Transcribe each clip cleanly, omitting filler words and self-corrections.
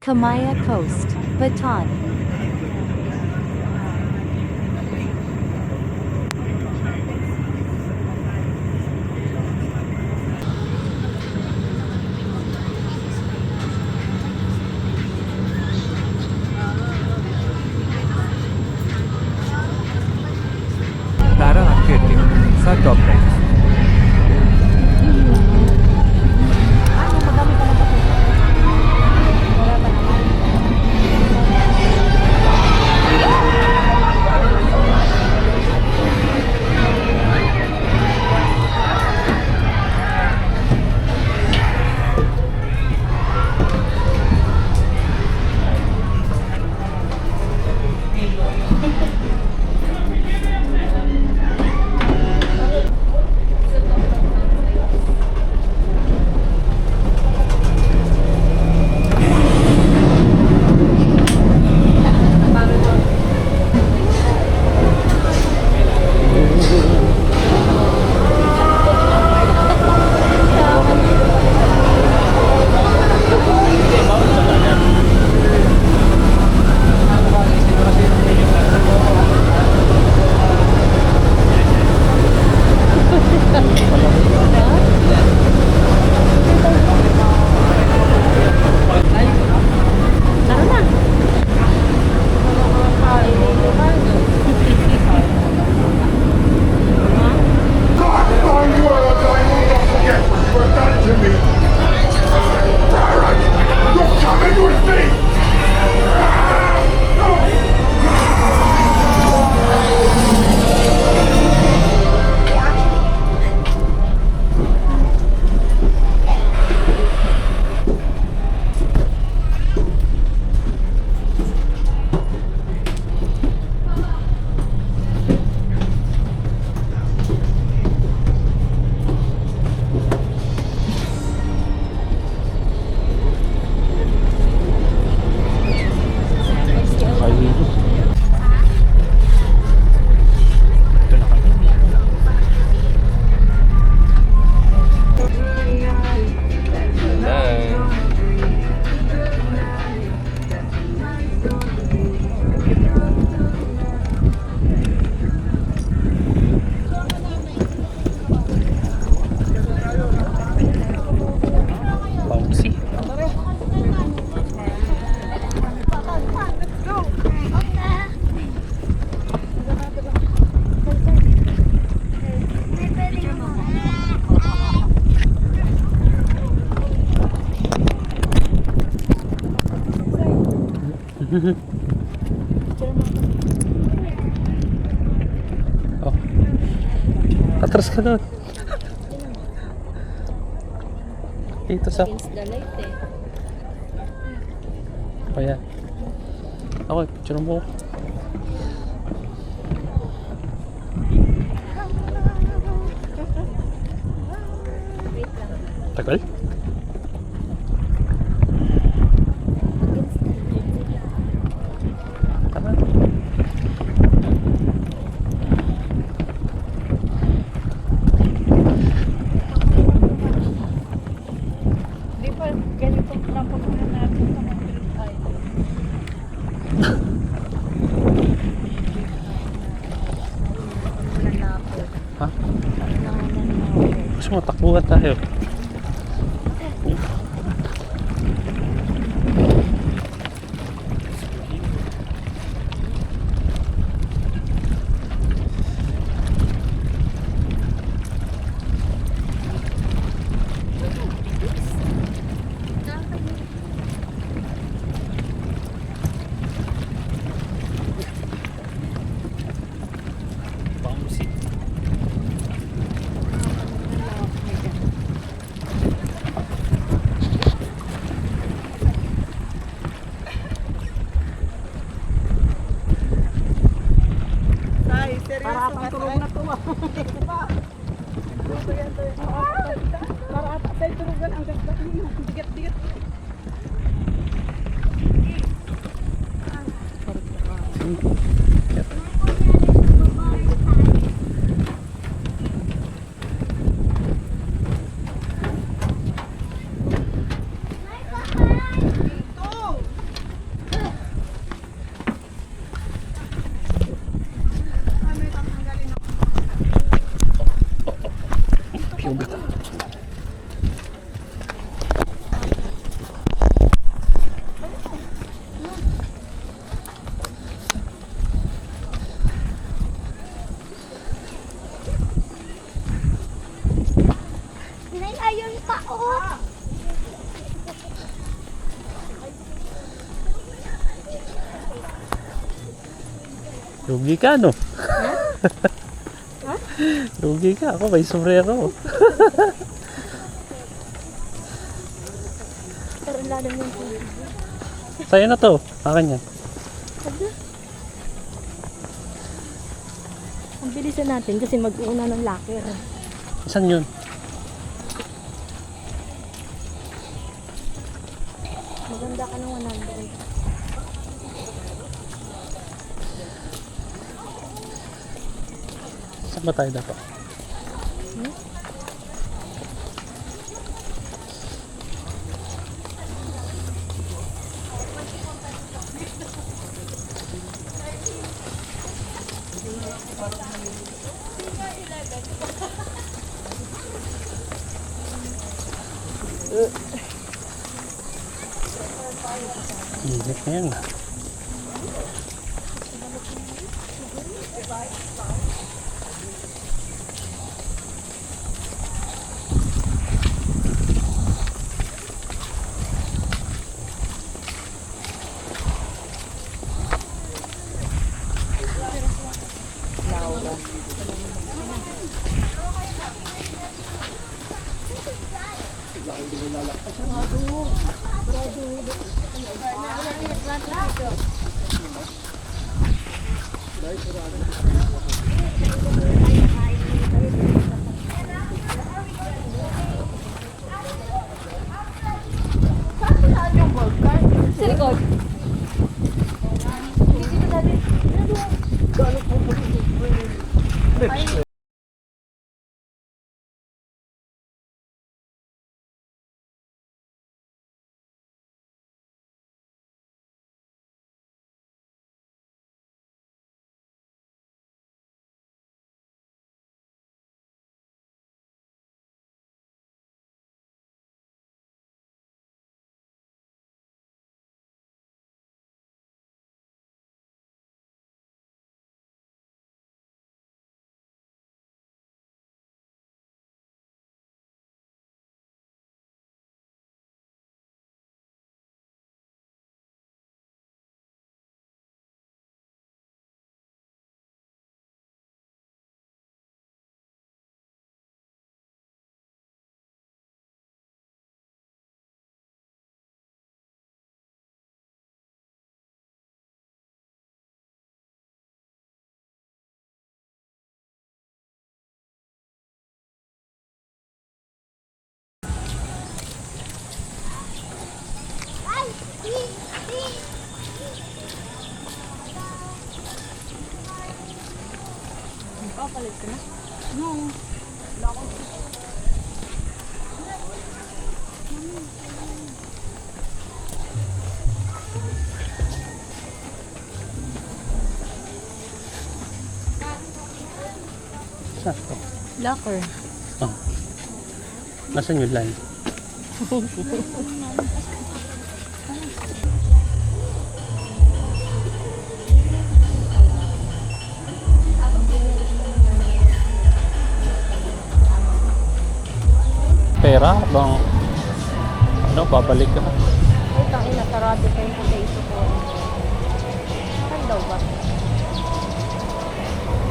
Kamaya Coast, Bataan. Tara, activity sa top right. Oh. Atras ka doon. Dito sa... Against the light eh. Ayan. Okay, picture mo. Tagal? Tama. Di pa ganito napunta natin sa Madrid Island. Ha? Gusto mo takbuhan tayo? Para atang tulog na tuwa. Para atang tulugan ang ganda niyo. Bigat-bigat. Lugi ka, no? Lugi ka. Ako, may sombrero. Pero lalim yung tubig. Sa'yo na to. Akin yan. Ang bilisan natin kasi mag-uuna ng locker. Saan yun? Maganda ka ng 100. Saan ba tayo dapat? Init na yan. Sa likod. Papalit ka na? No. Wala akong Saan to? locker. Oh. Nasaan yung line? Pera? Bang, ano, babalik ka na? Ay, tangin na, sarado pa yung potato ko. Saan daw ba?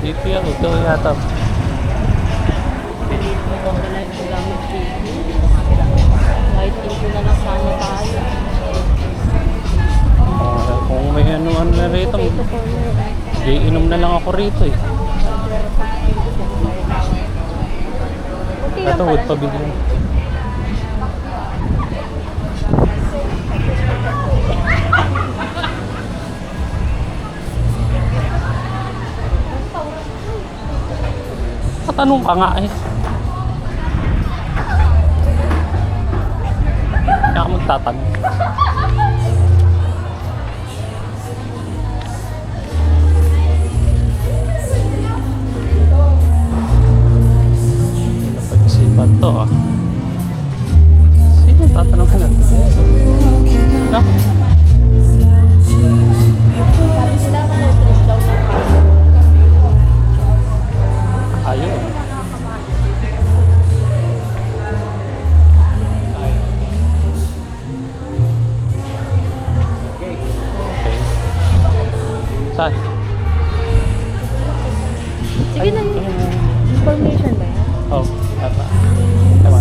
Dito yan, ito yata. Pilit mo bang wala yung gamit dito? Kahit dito na lang sana tayo. Kung may ano na rito, Potato corner. iinom na lang ako rito eh. Okay lang Ito, pala. wood pavilion. Katanong ka nga eh. Kaya ka magtatanong. Napag-isipan to ah. Sino tatanong ka lang? No? Sabi sila ka na stress daw ng kaso. Ayun. Okay. Saan? Sige na yun. Information ba yan? Oh, tama. Tama.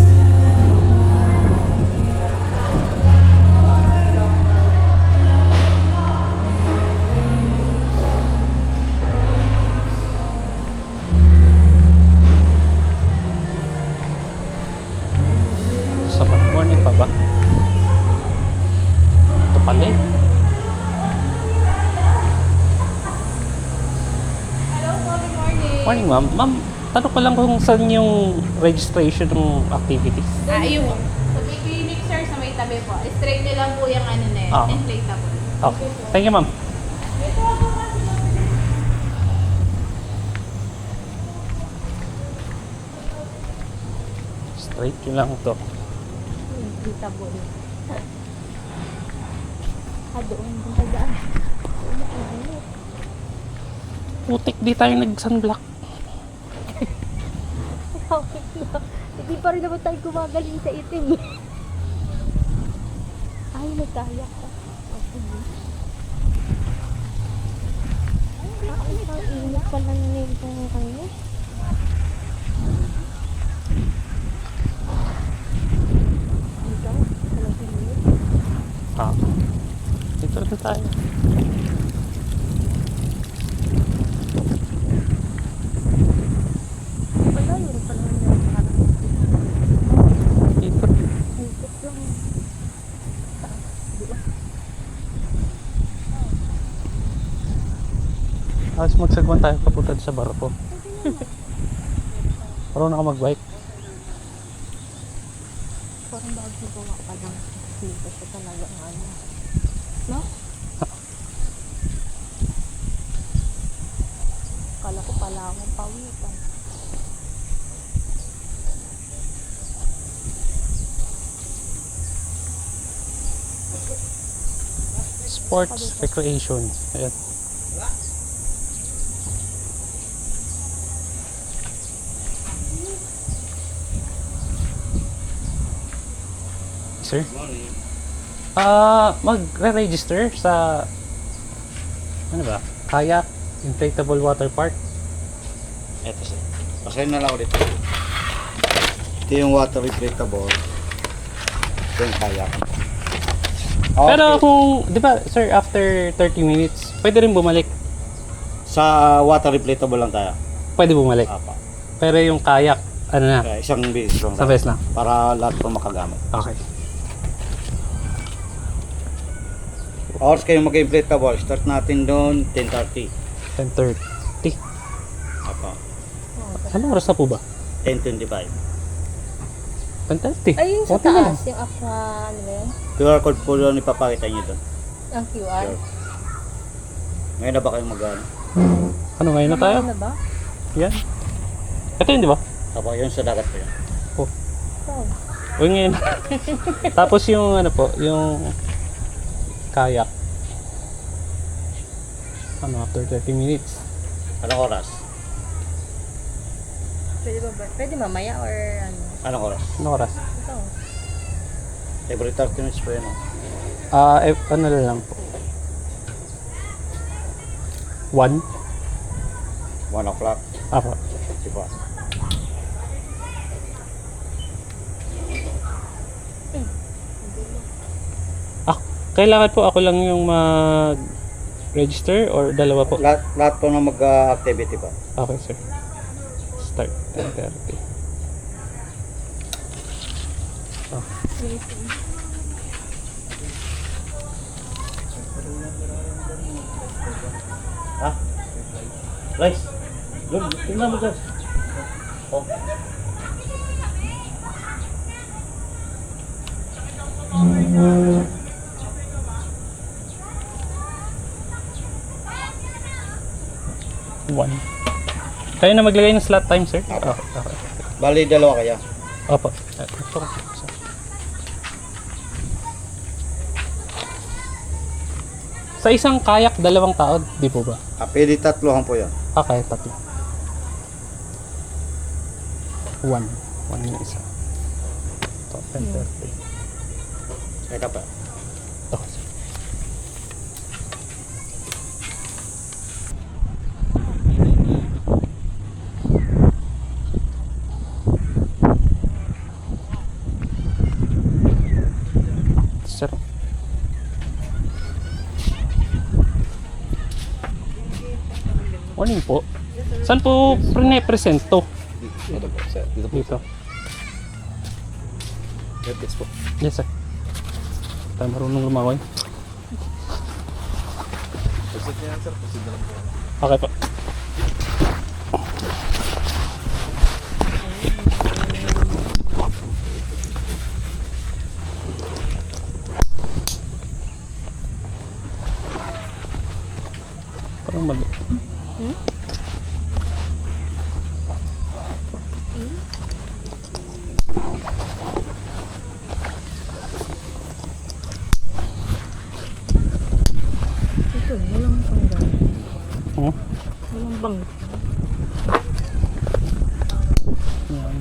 Sa morning pa ba? Ito pala eh. Morning, ma'am. Ma'am, tanong ko lang kung saan yung registration ng activities. Yung sa may clinic, sir, sa may tabi po. Straight nyo lang po yung ano na yun, Ah. inflatable. Okay. Thank you, ma'am. Straight yun lang to. Kita po rin. Doon. Punta daan. Putik, di tayo nag-sunblock. Hindi pa rin naman tayo gumagaling sa itim. Ay, nagkaya ka. Ay, ang init pala nito kanina. Ikaw, walang pinili. Ah. Dito rin tayo. Wala, yun pala yung parang Dito rin. ikot lang. Tapos magsagwan tayo papunta sa barko. Parang ako mag-bike. Parang bago gawa pa lang. Dito siya talaga ang ano. No? Kala ko pala akong pawitan. Sports, recreation. Ayan. Sir? Magre-register sa ano ba? Kayak, inflatable water park. Eto sir. Pasahin na lang ulit. Ito yung water inflatable. Ito yung kayak. Okay. Pero kung, di ba, sir, after 30 minutes, pwede rin bumalik. Sa water inflatable lang tayo. Pwede bumalik. Apa. Pero yung kayak, ano na, Kaya isang beses lang sa tayo. best na. Para lahat po makagamit. Okay. Oras kayong mag-inflatable. Start natin doon 10:30. 10:30. Apa. Anong oras na po ba? 10:25. 10:30. Ay, yung sa Konti na lang. taas, yung aqua, ano ba yun? QR code po doon ipapakita nyo doon. Ang QR. Sure. Ngayon na ba kayong mag-ano? Ano ngayon na tayo? Ano ba? Yan. Ito yun, di ba? Apa, yun sa dagat po yan. Oh. O ngayon. Tapos yung ano po, yung kayak. Ano, after 30 minutes. Anong oras? Pwede ba ba? Pwede mamaya or ano? Anong oras? Ano oras? Ito. Every 30 minutes po yan. Ano na lang po. 1? 1 o'clock. Apa. Diba? Kailangan po ako lang yung mag-register or dalawa po? Lahat po na mag-activity pa. Okay, sir. Start 10:30. Oh. Ha? Rice. Doon, tingnan mo dyan. Oh. One. Kayo na maglagay ng slot time, sir? Okay. Okay. Bali, dalawa kaya. Opo. Ito. Sa isang kayak, dalawang tao, di po ba? Pwede tatlohan po yan. Okay, tatlo. One. One yung isa. Ito, 10:30. Teka pa. Ito. Morning po. Saan po pre-present to? Dito po, sir. Dito po. Dito. Yes po. Yes, sir. Tayo marunong lumakoy. Proceed niya yan, sir. Proceed na lang po. Okay po. Parang mali. Ito, walang panggal. Oh, Walang bang. yan.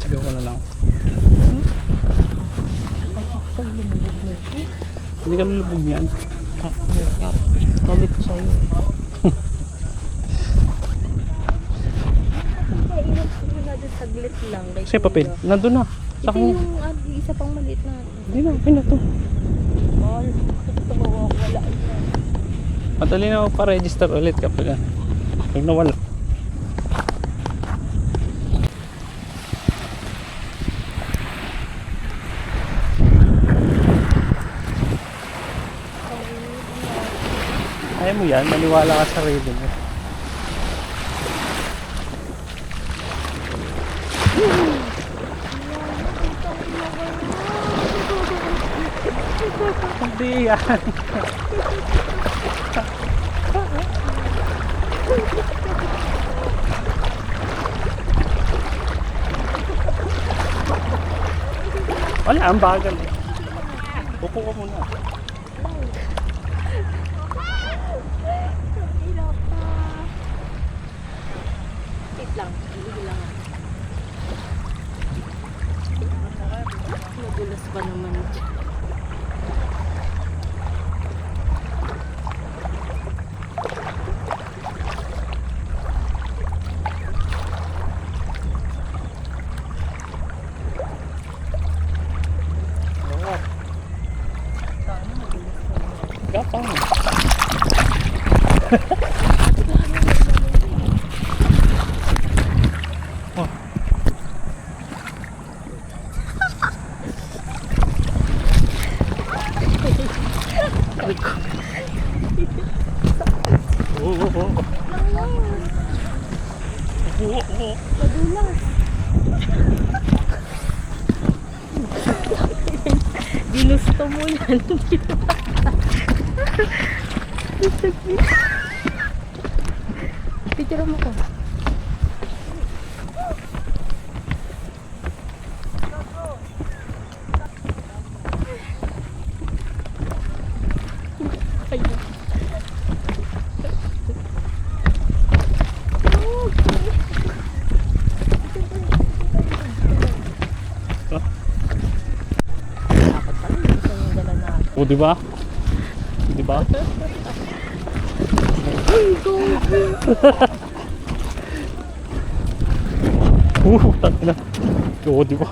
Sige ko na lang. Hindi ka lulubog yan. Galit sa'yo. Kaya ilang ko na dun saglit lang. Kasi papel, nandun na. Sa Ito kanya. yung isa pang maliit na. Hindi na, okay na to. Mahal. Ito mawawala. Madali na pa-register ulit kapag pag nawala. Ayaw mo yan, maniwala ka sa sarili mo. Hindi yan. Wala, ang bagal eh. Upo ka muna. Wait lang. Hindi lang. Nagulas pa naman ito. Gapang. Oh. Ginusto mo yan. Picture mo ko. O, di ba? Di ba? Tangina. O, di ba?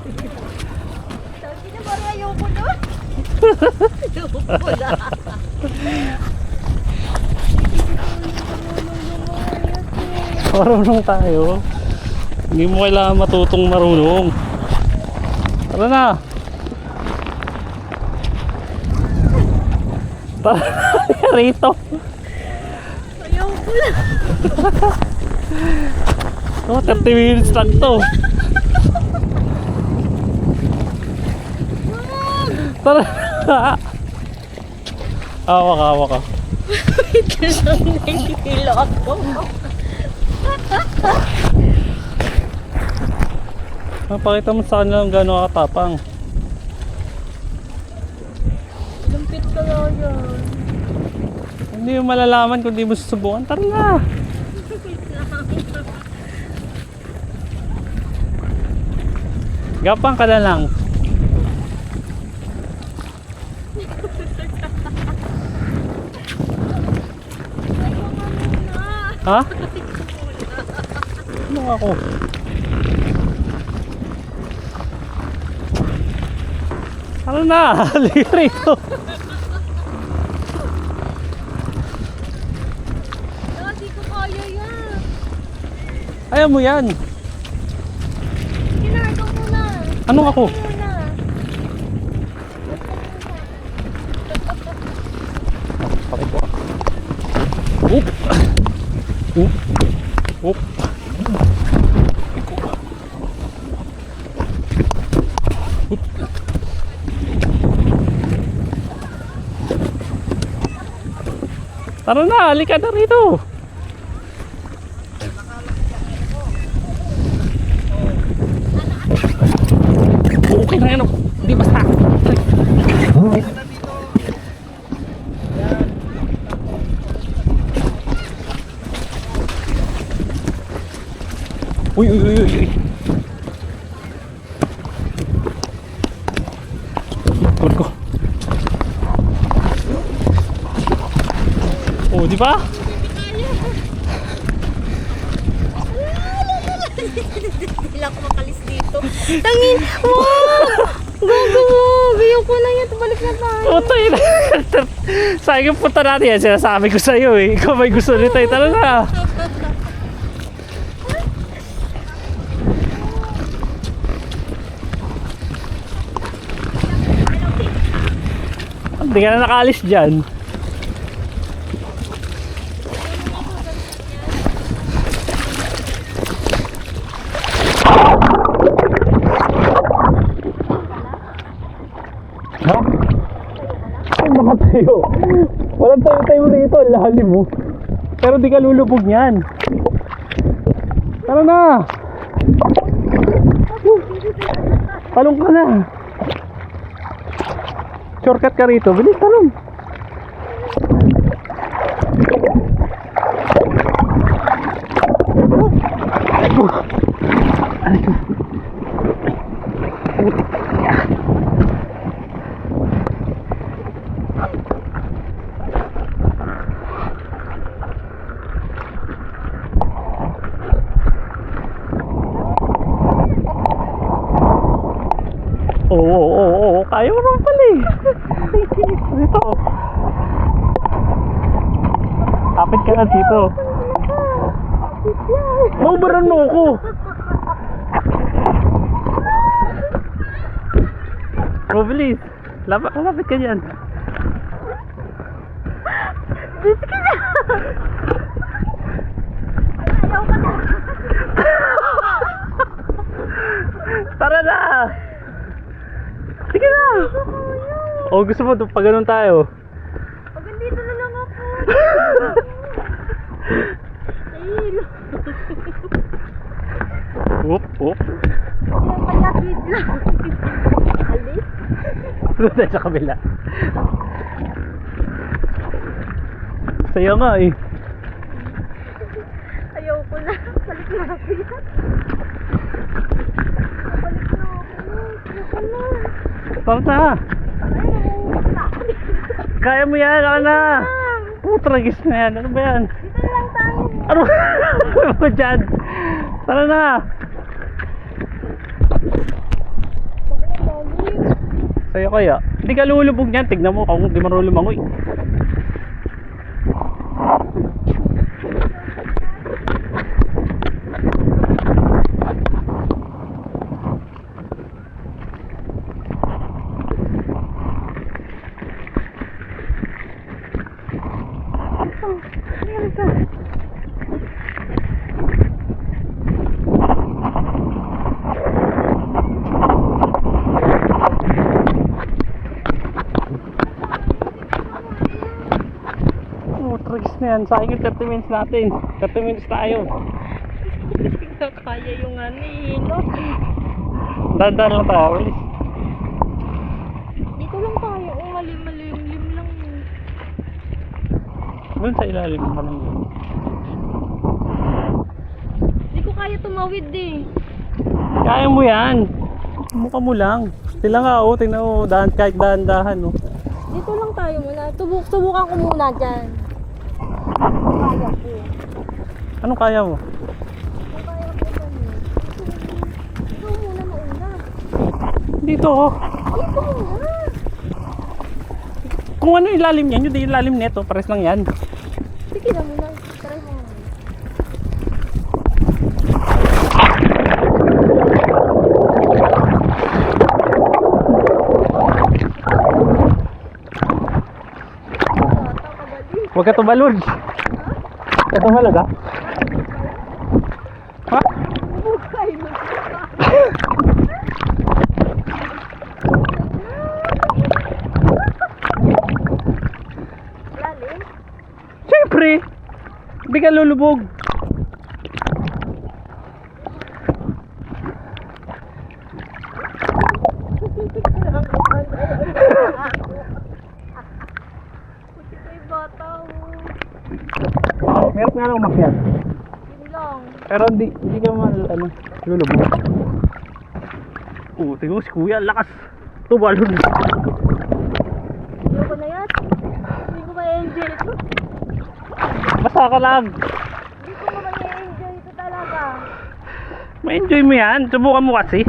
Sabi na parang ayoko na. Ayoko na. Marunong tayo. Hindi mo kailangan matutong marunong. Tara na. Tara na rito. Ayoko na. Oh, 30 minutes lang to. Tara na. Awa ka. Wait lang, nahihilo ako. Mapakita mo sa kanila kung gano'n katapang. Lumpit ka lang yan. Hindi mo malalaman kung di mo susubukan. Tara na. Gapang ka na lang. Ha? Ano ako? Ano na? Halika rito. Ayaw mo yan. Ginagawa mo na. Anong ako? Muna. Pakit ko. Oop! Oop! Oop! Tara na, halika na rito. Okay na yan. Hindi basta. Uy, uy, uy, uy. Tulad ko. Oh, di ba? Hindi lang ako makalis dito. Tangin! Wow! Gago mo! Gayo ko na yan. Balik na tayo. Utay na. Sayang yung punta natin yan. Sinasabi ko sa'yo eh. Ikaw may gusto nito eh. Tara na. Hindi ka na nakaalis dyan. Ha? Saan baka tayo? Walang tayo rito, lalim mo. Pero di ka lulubog niyan. Tara na! Talong ka na! Shortcut ka rito, bilis talong! Oo, kaya mo naman pala eh. Dito. Kapit ka na dito. Maubaran mo ako. Oh, bilis. Lapit ka dyan. Bilis ka na! Ayaw ka na! Tara na! Sige na! O gusto mo, pag ganun tayo. Pag dito na lang ako. Ayun. Oop, oop. Kaya sweet lang. Alis? Doon tayo sa kabila. Saya nga eh. Ayaw ko na. Balik na ako yan. Balik na ako. Ayaw ko na. Tara na! Kaya mo yan, ako na! Putragis na yan, ano ba yan? Dito lang tayo. Ano ba dyan? Tara na! Sa'yo kaya? Hindi ka lulubog niyan, tignan mo kung di marunong lumangoy. Tragis na yan, sayang yung 30 minutes natin. 30 minutes tayo. Kaya yung ano eh, no? Dahan-dahan lang tayo, bilis. Dito lang tayo. Oh, malim lang. Doon sa ilalim pa lang yun. Hindi ko kaya tumawid eh. Kaya mo yan. Mukha mo lang. Sila nga oh, tingnan mo, kahit dahan-dahan oh. Dito lang tayo muna. Subukan ko muna dyan. Kaya ko. Anong kaya mo? Kung kaya ko dyan eh. Ikaw muna mauna. Dito oh. Dito muna. Kung ano ilalim yan, yun yung ilalim neto, pares lang yan. Sige na muna. Try mo muna. Huwag ka tumalon. Huwag ka tumalon ha? Ha? Lalim. Siyempre! Hindi ka lulubog. Ay, bata mo. Meron nga lang umakyat. Yun lang. Pero hindi ka lulubog. Tingnan mo si kuya, lakas. Tumalon. Ayoko na yan. Hindi ko ma-enjoy ito. Basta ka lang. Hindi ko ma-enjoy ito talaga. Ma-enjoy mo yan. Subukan mo kasi.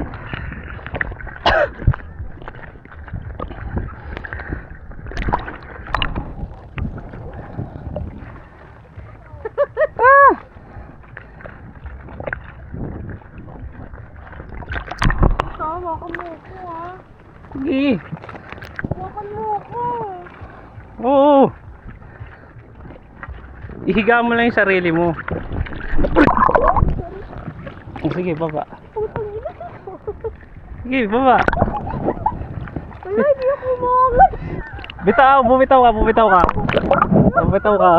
Tama ka mo ko ha. Sige. Wakan mo ko. Oo. Ihiga mo lang yung sarili mo. Sige, baba. Putang ina. Sige, baba. Wala, hindi ako umangat. Bumitaw ka. Bumitaw ka.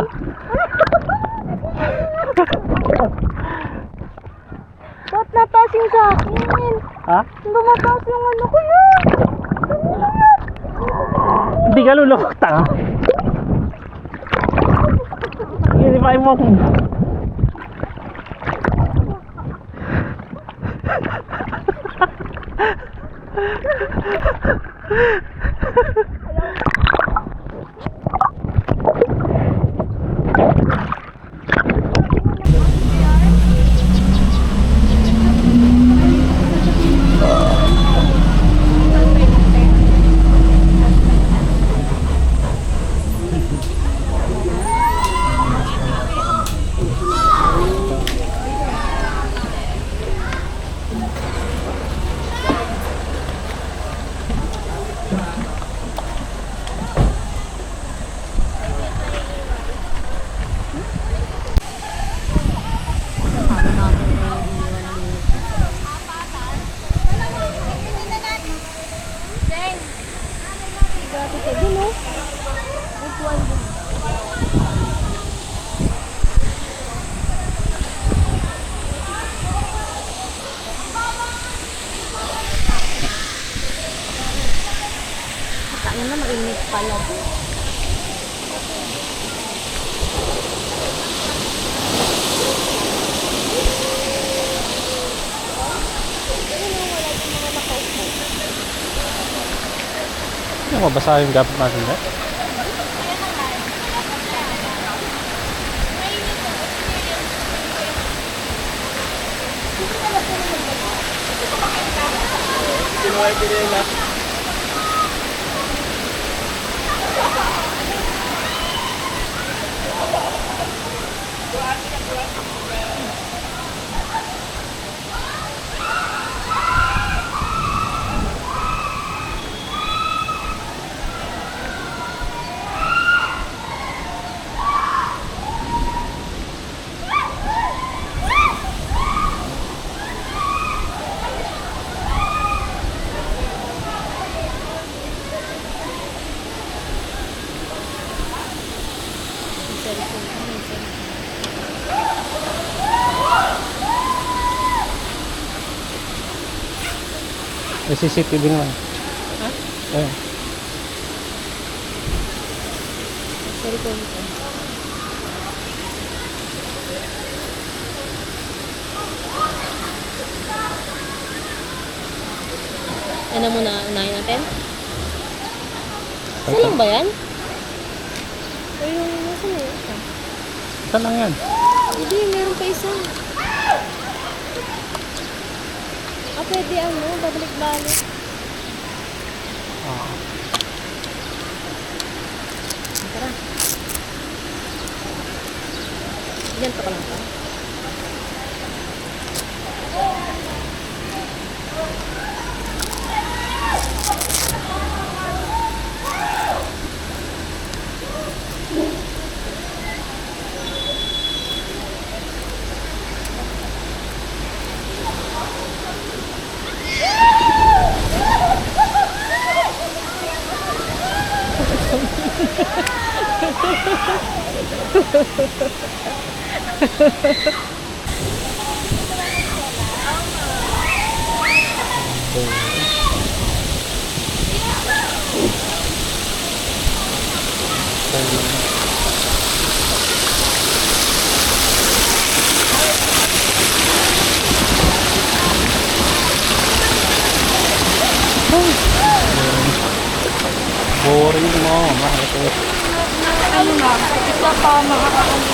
Ba't nataas yung sa akin? Ha? Lumataas yung ano ko yun. Hindi ka lulukok, tanga. Sige, pa mo ako. Grabe ka din oh. Upuan din. Ano na mainit pala po. Mabasa yung gamit natin na. May CCTV naman. Ha? Ayun. Cellphone ko. Ano muna, unahin natin? Isa lang ba yan? O yung nasa na yun? Saan lang yan? Hindi, meron pa isa. Pwede ano, babalik-balik. Tara. Ganito ka lang pa. Boring mo, mahal. Ano na? Isa pa makakaano.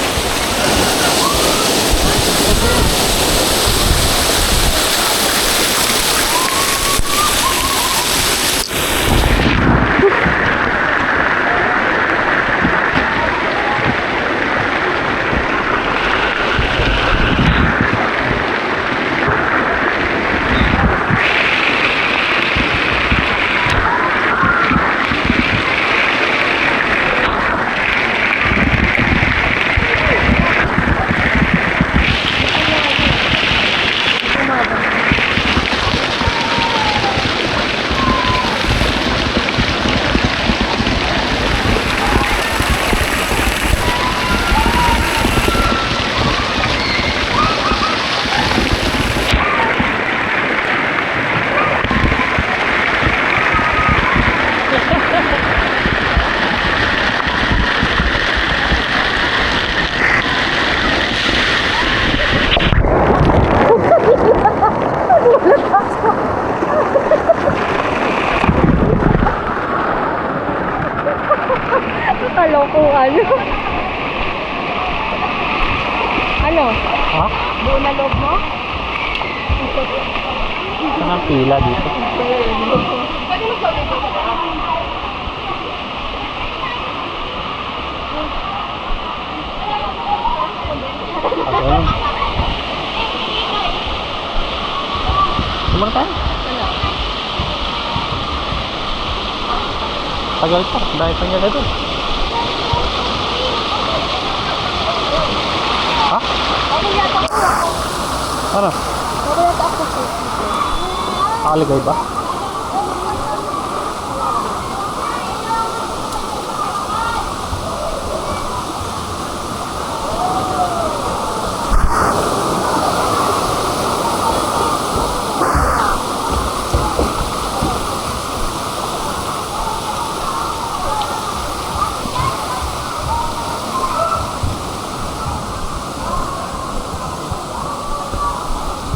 Kalokohan. Ano? Ha? Buo na loob mo? Saan ang pila dito? Ayun. Kumana tayo? Tagal pa. Dahil pa niya na doon. Ha? Ano? Nakaligay ba?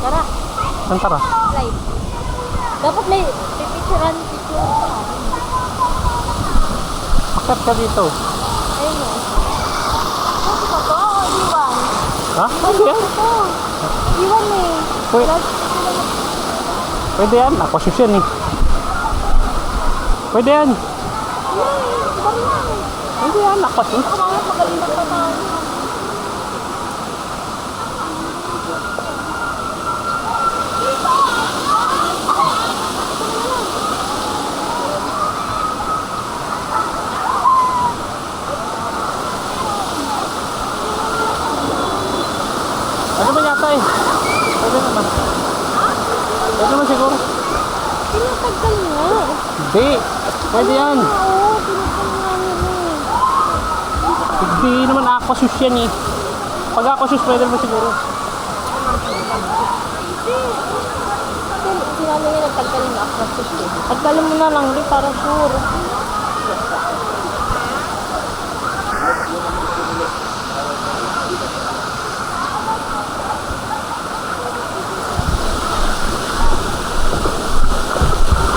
Tara, Saan tara? live. Dapat may pipicturean picture. Akit ka dito. Ayun o. Kasi pa to, iwan. Ha? Ay, Pwede yan? ito. Iwan eh. Pwede, pwede yan. Aquasus yan eh. Pwede yan. Pwede yan. Aquasus. Magaling pa tayo. Ano ba yata eh? Pwede naman. Pwede naman siguro. Tinataggal nga. Hindi. Pwede yan. Oo, tinataggal nga yun eh. Hindi naman aquasus yan eh. Pag aquasus pwede naman siguro. Sinabi niya nagtaggal yung aquasus eh. Taggalin mo na lang rin para sure.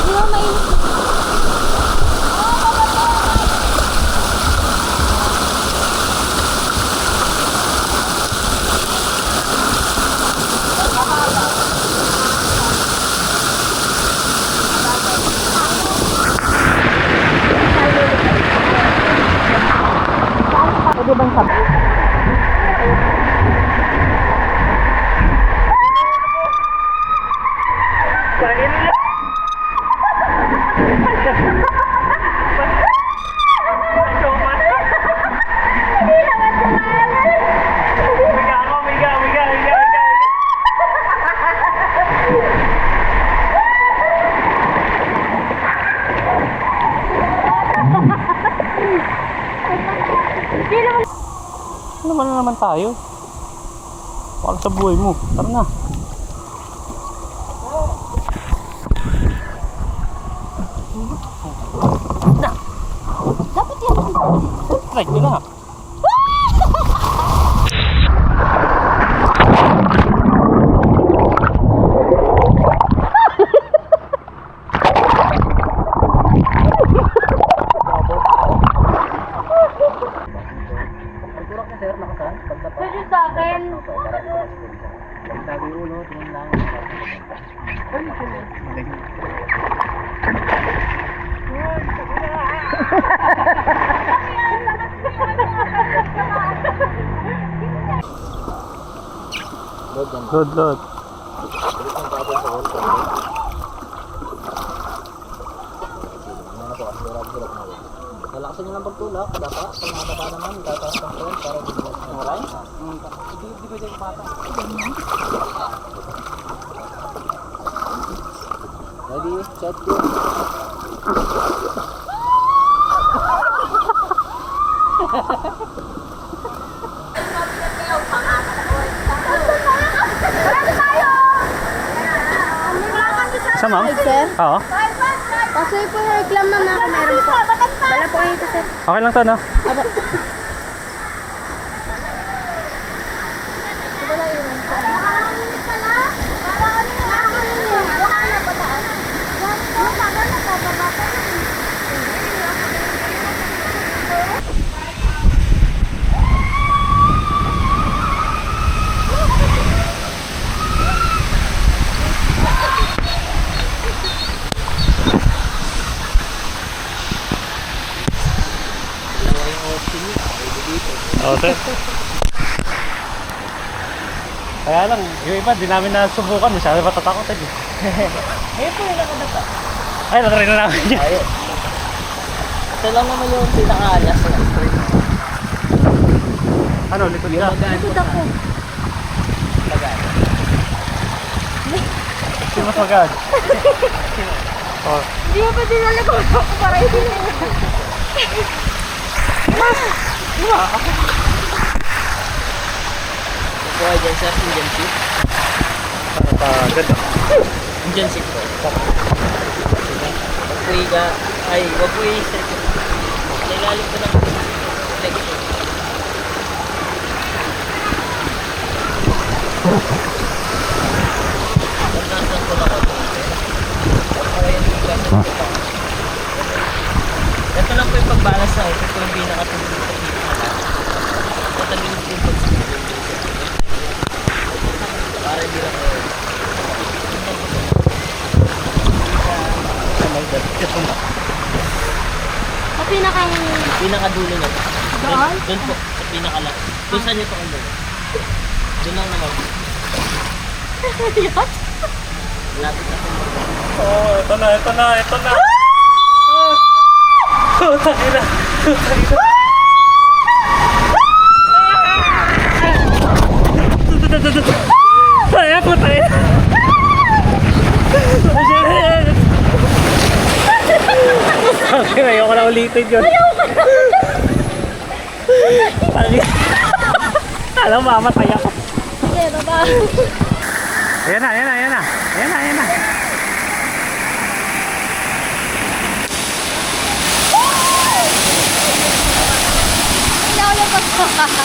Di ba mainit? Pwede bang sabi? naman na naman tayo. Para sa buhay mo. Tara na. Dapat yan. Try ko na. Pwede sa akin. Load. Kalakasan nyo lang pagtulak, dapat. Pag nakataba naman, tataas ng phone para hindi mo maray. Hindi pwede yung bata. Ready, set, go. Isa ma'am? Sir? Oo. Kaso po reclam na ako meron po. Dala po kayo sir. Okay lang to, no? Oo, sir. Kaya lang, yung iba, di namin nasubukan. Masyado matatakot eh. Ngayon po yung nakadapa. Ay, natry na namin yun. Ayun. Ito lang naman yung pinaka-alas na straight. Ano, likod Yung ka? magaan po sa magaan. Sino mas magad? Oh. Hindi mo pa dinala ko para hindi na. Ito ay dyan sir, engine seat. Pagod. Engine seat po. Wag po iga, ay wag po i-set. Nailalim ko ng leg po. Pagkasan ko na ako. Ito lang po yung pagbalas na ito po yung pinakatulog sa pinaka. Matagilid po yung pagsigilid. Para hindi lang po. Sa Pinakadulo na. Doon po, sa pinakalas. Doon saan nyo po kayo? Doon lang naman. Lapit na po. Oh, ito na. Tutangin na. Saya po tayo. Okay, ayoko na ulitin yun. Alam mo, mamatay ako. Okay, baba. Ayan na. Hindi ako yung pagkaka.